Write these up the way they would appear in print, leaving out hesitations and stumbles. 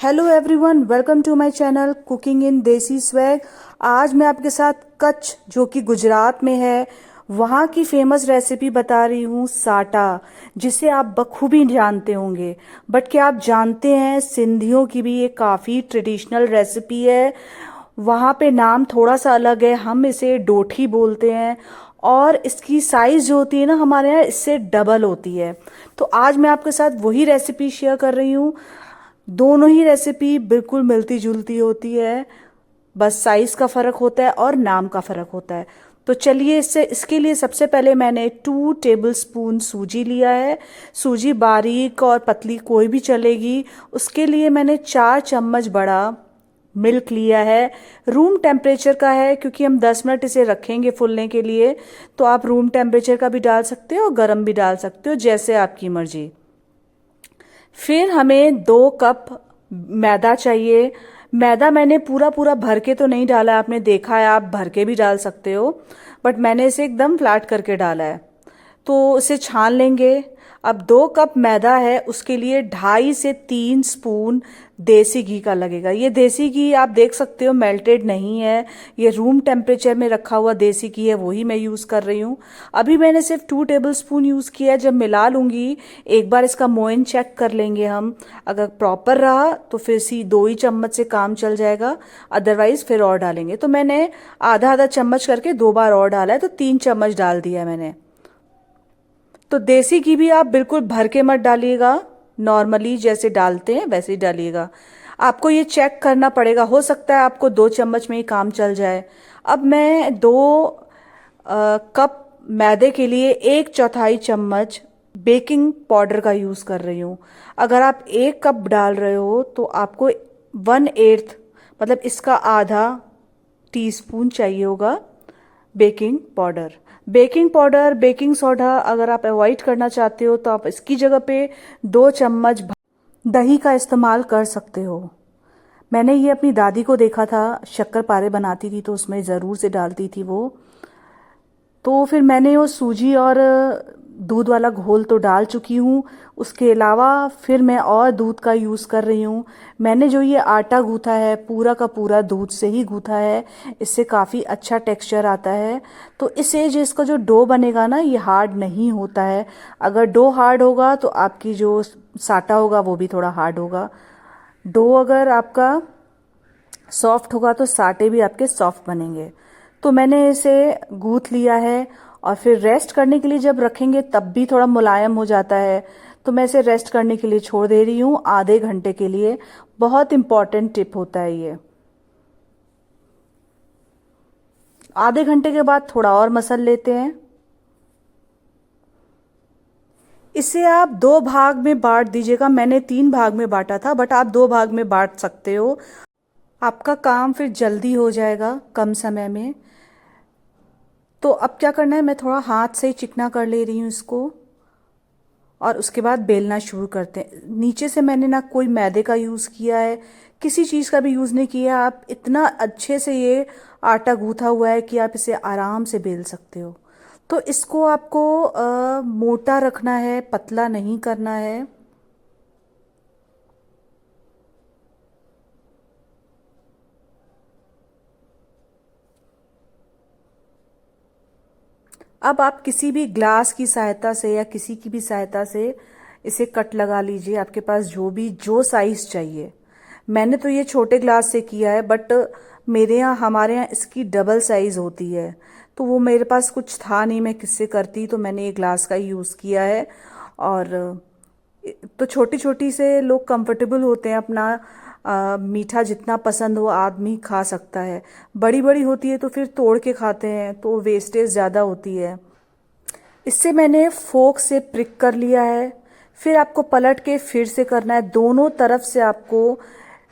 Hello everyone, welcome to my channel cooking in desi swag. आज मैं आपके साथ कच्छ, जो कि गुजरात में है, वहाँ की फेमस रेसिपी बता रही हूँ, साटा, जिसे आप बखूबी जानते होंगे। बट क्या आप जानते हैं, सिंधियों की भी ये काफ़ी ट्रेडिशनल रेसिपी है। वहाँ पे नाम थोड़ा सा अलग है, हम इसे डोठी बोलते हैं। और इसकी साइज़ जो होती है ना, हमारे यहाँ इससे डबल होती है। तो आज मैं आपके साथ वही रेसिपी शेयर कर रही हूँ। दोनों ही रेसिपी बिल्कुल मिलती जुलती होती है, बस साइज़ का फ़र्क होता है और नाम का फ़र्क होता है। तो चलिए, इसके लिए सबसे पहले मैंने 2 टेबल स्पून सूजी लिया है। सूजी बारीक और पतली कोई भी चलेगी। उसके लिए मैंने 4 चम्मच बड़ा मिल्क लिया है। रूम टेम्परेचर का है, क्योंकि हम 10 मिनट इसे रखेंगे फूलने के लिए। तो आप रूम टेम्परेचर का भी डाल सकते हो और गर्म भी डाल सकते हो, जैसे आपकी मर्जी। फिर हमें 2 कप मैदा चाहिए। मैदा मैंने पूरा पूरा भर के तो नहीं डाला है, आपने देखा है, आप भर के भी डाल सकते हो, बट मैंने इसे एकदम फ्लैट करके डाला है। तो इसे छान लेंगे। अब 2 कप मैदा है, उसके लिए 2.5 से 3 स्पून देसी घी का लगेगा। ये देसी घी आप देख सकते हो मेल्टेड नहीं है, ये रूम टेम्परेचर में रखा हुआ देसी घी है, वही मैं यूज़ कर रही हूँ। अभी मैंने सिर्फ 2 टेबल स्पून यूज़ किया है। जब मिला लूँगी, एक बार इसका मोइन चेक कर लेंगे हम। अगर प्रॉपर रहा तो फिर 2 ही चम्मच से काम चल जाएगा, अदरवाइज फिर और डालेंगे। तो मैंने आधा आधा चम्मच करके 2 बार और डाला है, तो 3 चम्मच डाल दिया मैंने। तो देसी घी भी आप बिल्कुल भर के मत डालिएगा, नॉर्मली जैसे डालते हैं वैसे ही डालिएगा। आपको ये चेक करना पड़ेगा, हो सकता है आपको 2 चम्मच में ही काम चल जाए। अब मैं 2 कप मैदे के लिए 1/4 चम्मच बेकिंग पाउडर का यूज़ कर रही हूँ। अगर आप 1 कप डाल रहे हो तो आपको 1/8, मतलब इसका आधा टीस्पून चाहिए होगा baking powder. Baking powder, baking soda अगर आप अवॉइड करना चाहते हो तो आप इसकी जगह पे 2 चम्मच दही का इस्तेमाल कर सकते हो। मैंने ये अपनी दादी को देखा था, शक्कर पारे बनाती थी तो उसमें ज़रूर से डालती थी वो। तो फिर मैंने वो सूजी और दूध वाला घोल तो डाल चुकी हूँ। उसके अलावा फिर मैं और दूध का यूज़ कर रही हूँ। मैंने जो ये आटा गूँथा है, पूरा का पूरा दूध से ही गूँथा है। इससे काफ़ी अच्छा टेक्सचर आता है। तो इससे जो इसका जो डो बनेगा ना, ये हार्ड नहीं होता है। अगर डो हार्ड होगा तो आपकी जो साटा होगा वो भी थोड़ा हार्ड होगा। डो अगर आपका सॉफ्ट होगा तो साटे भी आपके सॉफ्ट बनेंगे। तो मैंने इसे गूँथ लिया है, और फिर रेस्ट करने के लिए जब रखेंगे तब भी थोड़ा मुलायम हो जाता है। तो मैं इसे रेस्ट करने के लिए छोड़ दे रही हूँ आधे घंटे के लिए। बहुत इम्पॉर्टेंट टिप होता है ये। आधे घंटे के बाद थोड़ा और मसल लेते हैं। इसे आप 2 भाग में बांट दीजिएगा। मैंने 3 भाग में बांटा था, बट आप 2 भाग में बांट सकते हो। आपका काम फिर जल्दी हो जाएगा कम समय में। तो अब क्या करना है, मैं थोड़ा हाथ से ही चिकना कर ले रही हूँ इसको, और उसके बाद बेलना शुरू करते हैं। नीचे से मैंने ना कोई मैदे का यूज़ किया है, किसी चीज़ का भी यूज़ नहीं किया। आप इतना अच्छे से ये आटा गूँथा हुआ है कि आप इसे आराम से बेल सकते हो। तो इसको आपको मोटा रखना है, पतला नहीं करना है। अब आप किसी भी ग्लास की सहायता से या किसी की भी सहायता से इसे कट लगा लीजिए, आपके पास जो साइज़ चाहिए। मैंने तो ये छोटे ग्लास से किया है, बट हमारे यहाँ इसकी डबल साइज़ होती है। तो वो मेरे पास कुछ था नहीं, मैं किससे करती, तो मैंने ये ग्लास का यूज़ किया है। और तो छोटी छोटी से लोग कंफर्टेबल होते हैं, अपना मीठा जितना पसंद हो आदमी खा सकता है। बड़ी बड़ी होती है तो फिर तोड़ के खाते हैं, तो वेस्टेज ज़्यादा होती है। इससे मैंने फोक से प्रिक कर लिया है। फिर आपको पलट के फिर से करना है, दोनों तरफ से आपको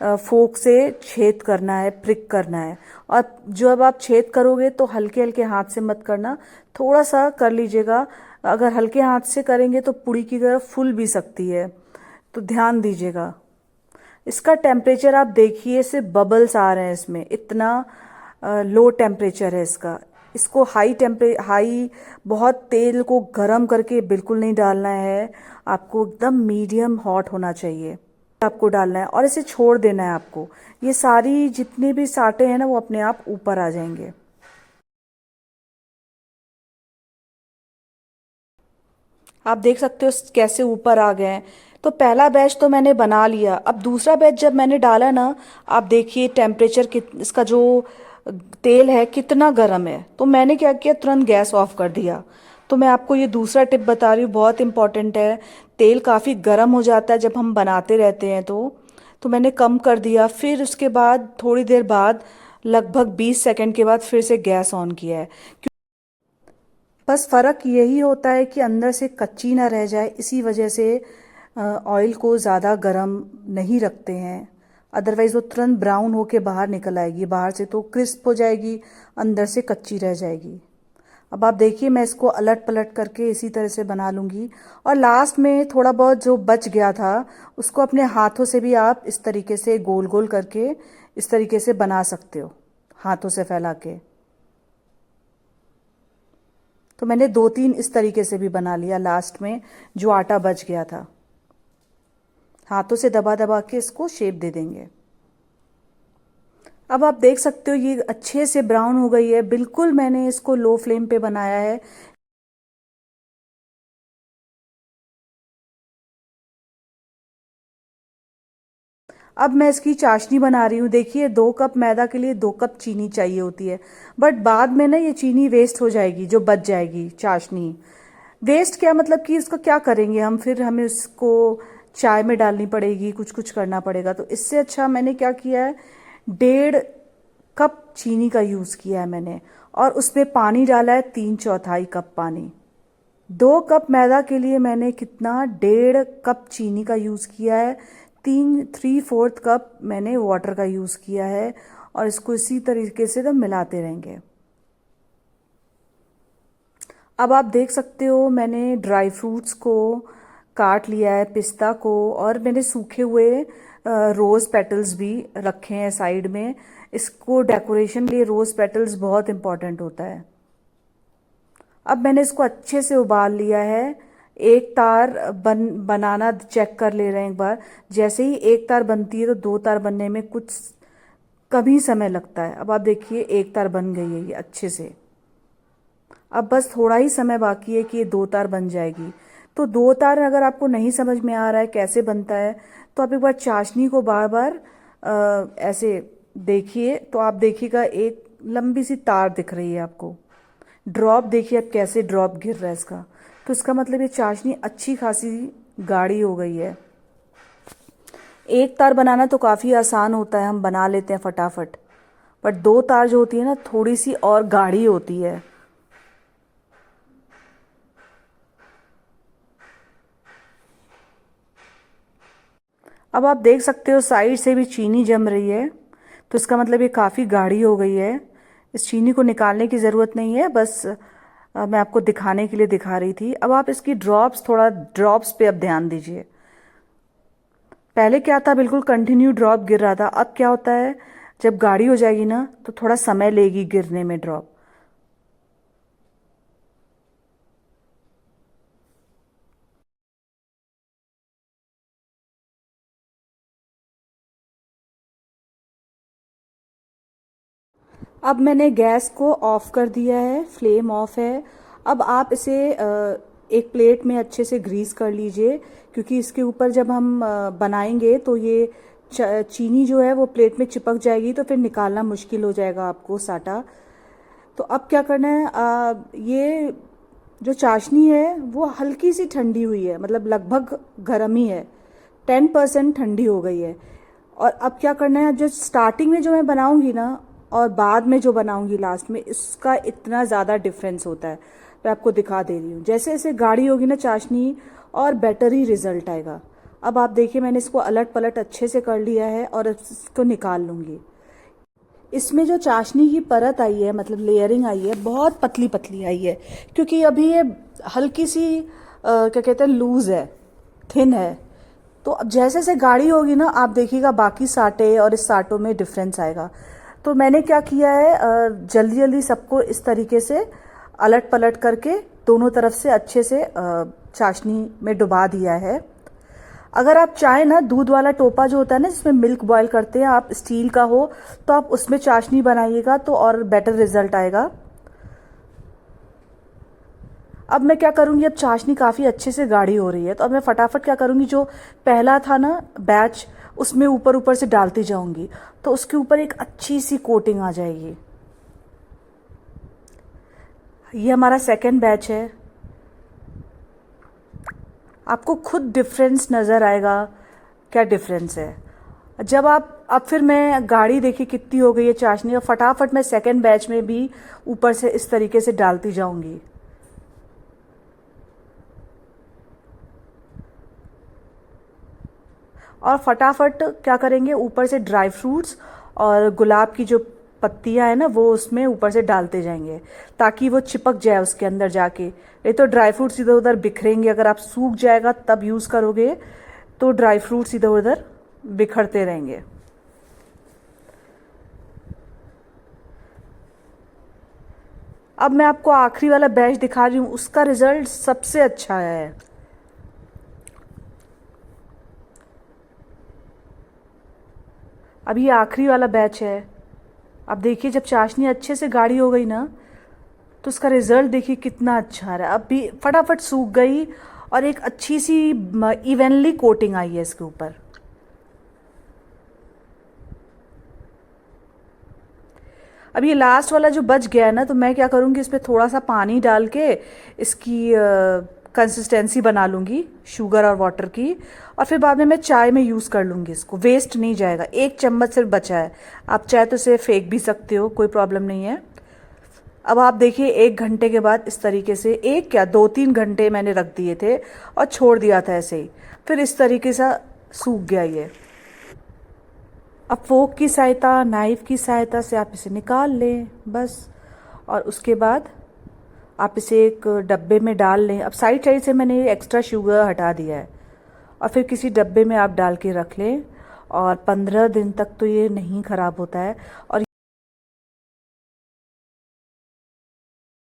फोक से छेद करना है, प्रिक करना है। और जब आप छेद करोगे तो हल्के हल्के हाथ से मत करना, थोड़ा सा कर लीजिएगा। अगर हल्के हाथ से करेंगे तो पुड़ी की तरह फूल भी सकती है, तो ध्यान दीजिएगा। इसका टेम्परेचर आप देखिए, से बबल्स आ रहे हैं इसमें, इतना लो टेम्परेचर है इसका। इसको हाई बहुत तेल को गरम करके बिल्कुल नहीं डालना है, आपको एकदम मीडियम हॉट होना चाहिए। आपको डालना है और इसे छोड़ देना है आपको। ये सारी जितने भी साटे हैं ना वो अपने आप ऊपर आ जाएंगे। आप देख सकते हो कैसे ऊपर आ गए हैं। तो पहला बैच तो मैंने बना लिया। अब दूसरा बैच जब मैंने डाला ना, आप देखिए टेम्परेचर इसका जो तेल है कितना गर्म है। तो मैंने क्या किया, तुरंत गैस ऑफ कर दिया। तो मैं आपको ये दूसरा टिप बता रही हूँ, बहुत इंपॉर्टेंट है। तेल काफ़ी गर्म हो जाता है जब हम बनाते रहते हैं। तो मैंने कम कर दिया। फिर उसके बाद थोड़ी देर बाद, लगभग 20 सेकंड के बाद फिर से गैस ऑन किया है। बस फ़र्क यही होता है कि अंदर से कच्ची ना रह जाए, इसी वजह से ऑयल को ज़्यादा गर्म नहीं रखते हैं। अदरवाइज़ वो तुरंत ब्राउन होके बाहर निकल आएगी, बाहर से तो क्रिस्प हो जाएगी, अंदर से कच्ची रह जाएगी। अब आप देखिए मैं इसको अलट पलट करके इसी तरह से बना लूँगी। और लास्ट में थोड़ा बहुत जो बच गया था उसको अपने हाथों से भी आप इस तरीके से गोल गोल करके इस तरीके से बना सकते हो, हाथों से फैला के। तो मैंने 2-3 इस तरीके से भी बना लिया लास्ट में, जो आटा बच गया था। हाथों से दबा दबा के इसको शेप दे देंगे। अब आप देख सकते हो ये अच्छे से ब्राउन हो गई है, बिल्कुल मैंने इसको लो फ्लेम पे बनाया है। अब मैं इसकी चाशनी बना रही हूँ। देखिए 2 कप मैदा के लिए 2 कप चीनी चाहिए होती है, बट बाद में ना ये चीनी वेस्ट हो जाएगी, जो बच जाएगी चाशनी। वेस्ट क्या मतलब कि इसको क्या करेंगे हम, फिर हमें इसको चाय में डालनी पड़ेगी, कुछ कुछ करना पड़ेगा। तो इससे अच्छा मैंने क्या किया है, 1.5 कप चीनी का यूज़ किया है मैंने, और उसमें पानी डाला है 3/4 कप पानी। 2 कप मैदा के लिए मैंने कितना, 1.5 कप चीनी का यूज़ किया है, 3/4 कप मैंने वाटर का यूज़ किया है। और इसको इसी तरीके से तो मिलाते रहेंगे। अब आप देख सकते हो मैंने ड्राई फ्रूट्स को काट लिया है, पिस्ता को, और मैंने सूखे हुए रोज़ पेटल्स भी रखे हैं साइड में। इसको डेकोरेशन के लिए रोज़ पेटल्स बहुत इंपॉर्टेंट होता है। अब मैंने इसको अच्छे से उबाल लिया है। एक तार बनाना चेक कर ले रहे हैं एक बार। जैसे ही एक तार बनती है तो 2 तार बनने में कुछ कम ही समय लगता है। अब आप देखिए 1 तार बन गई है ये अच्छे से। अब बस थोड़ा ही समय बाकी है कि ये 2 तार बन जाएगी। तो 2 तार अगर आपको नहीं समझ में आ रहा है कैसे बनता है, तो आप एक बार चाशनी को बार बार ऐसे देखिए, तो आप देखिएगा एक लंबी सी तार दिख रही है आपको। ड्रॉप देखिए अब कैसे ड्रॉप गिर रहा है इसका। तो इसका मतलब ये चाशनी अच्छी खासी गाढ़ी हो गई है। 1 तार बनाना तो काफ़ी आसान होता है, हम बना लेते हैं फटाफट। पर 2 तार जो होती है ना, थोड़ी सी और गाढ़ी होती है। अब आप देख सकते हो साइड से भी चीनी जम रही है, तो इसका मतलब ये काफ़ी गाढ़ी हो गई है। इस चीनी को निकालने की ज़रूरत नहीं है, बस मैं आपको दिखाने के लिए दिखा रही थी। अब आप इसकी ड्रॉप्स, थोड़ा ड्रॉप्स पे अब ध्यान दीजिए। पहले क्या था, बिल्कुल कंटिन्यू ड्रॉप गिर रहा था। अब क्या होता है, जब गाढ़ी हो जाएगी ना तो थोड़ा समय लेगी गिरने में ड्रॉप। अब मैंने गैस को ऑफ कर दिया है, फ्लेम ऑफ है। अब आप इसे एक प्लेट में अच्छे से ग्रीस कर लीजिए, क्योंकि इसके ऊपर जब हम बनाएंगे तो ये चीनी जो है वो प्लेट में चिपक जाएगी, तो फिर निकालना मुश्किल हो जाएगा आपको साटा। तो अब क्या करना है, ये जो चाशनी है वो हल्की सी ठंडी हुई है, मतलब लगभग गर्म ही है, 10% ठंडी हो गई है। और अब क्या करना है, जो स्टार्टिंग में जो मैं बनाऊंगी ना और बाद में जो बनाऊंगी लास्ट में, इसका इतना ज़्यादा डिफरेंस होता है। मैं आपको दिखा दे रही हूँ। जैसे जैसे गाढ़ी होगी ना चाशनी, और बेटर ही रिजल्ट आएगा। अब आप देखिए मैंने इसको अलट पलट अच्छे से कर लिया है और इसको निकाल लूँगी। इसमें जो चाशनी की परत आई है, मतलब लेयरिंग आई है, बहुत पतली पतली आई है, क्योंकि अभी ये हल्की सी क्या कहते हैं, लूज है, थिन है। तो अब जैसे जैसे गाढ़ी होगी ना, आप देखिएगा बाकी साटे और इस साटों में डिफरेंस आएगा। तो मैंने क्या किया है, जल्दी जल्दी सबको इस तरीके से अलट पलट करके दोनों तरफ से अच्छे से चाशनी में डुबा दिया है। अगर आप चाहें ना, दूध वाला टोपा जो होता है ना जिसमें मिल्क बॉईल करते हैं, आप स्टील का हो तो आप उसमें चाशनी बनाइएगा तो और बेटर रिजल्ट आएगा। अब मैं क्या करूँगी, अब चाशनी काफ़ी अच्छे से गाढ़ी हो रही है तो अब मैं फटाफट क्या करूँगी, जो पहला था ना बैच उसमें ऊपर ऊपर से डालती जाऊँगी तो उसके ऊपर एक अच्छी सी कोटिंग आ जाएगी। ये हमारा सेकेंड बैच है। आपको खुद डिफरेंस नज़र आएगा क्या डिफरेंस है जब आप, अब फिर मैं गाढ़ी देखिए कितनी हो गई है चाशनी, और फटाफट मैं सेकेंड बैच में भी ऊपर से इस तरीके से डालती जाऊँगी। और फटाफट क्या करेंगे, ऊपर से ड्राई फ्रूट्स और गुलाब की जो पत्तियां है ना वो उसमें ऊपर से डालते जाएंगे ताकि वो चिपक जाए उसके अंदर जाके। नहीं तो ड्राई फ्रूट्स इधर उधर बिखरेंगे, अगर आप सूख जाएगा तब यूज़ करोगे तो ड्राई फ्रूट्स इधर उधर बिखरते रहेंगे। अब मैं आपको आखिरी वाला बैच दिखा रही हूँ, उसका रिजल्ट सबसे अच्छा आया है। अब ये आखिरी वाला बैच है। अब देखिए जब चाशनी अच्छे से गाढ़ी हो गई ना तो उसका रिजल्ट देखिए कितना अच्छा आ रहा है। अब भी फटाफट सूख गई और एक अच्छी सी इवनली कोटिंग आई है इसके ऊपर। अब ये लास्ट वाला जो बच गया है ना तो मैं क्या करूँगी, इस पर थोड़ा सा पानी डाल के इसकी कंसिस्टेंसी बना लूँगी शुगर और वाटर की, और फिर बाद में मैं चाय में यूज़ कर लूँगी। इसको वेस्ट नहीं जाएगा, एक चम्मच सिर्फ बचा है, आप चाहे तो इसे फेंक भी सकते हो, कोई प्रॉब्लम नहीं है। अब आप देखिए 1 घंटे के बाद इस तरीके से, एक क्या 2-3 घंटे मैंने रख दिए थे और छोड़ दिया था ऐसे ही, फिर इस तरीके से सूख गया ये। अब फोक की सहायता, नाइफ की सहायता से आप इसे निकाल लें बस, और उसके बाद आप इसे एक डब्बे में डाल लें। अब साइड साइड से मैंने एक्स्ट्रा शुगर हटा दिया है, और फिर किसी डब्बे में आप डाल के रख लें, और 15 दिन तक तो ये नहीं ख़राब होता है। और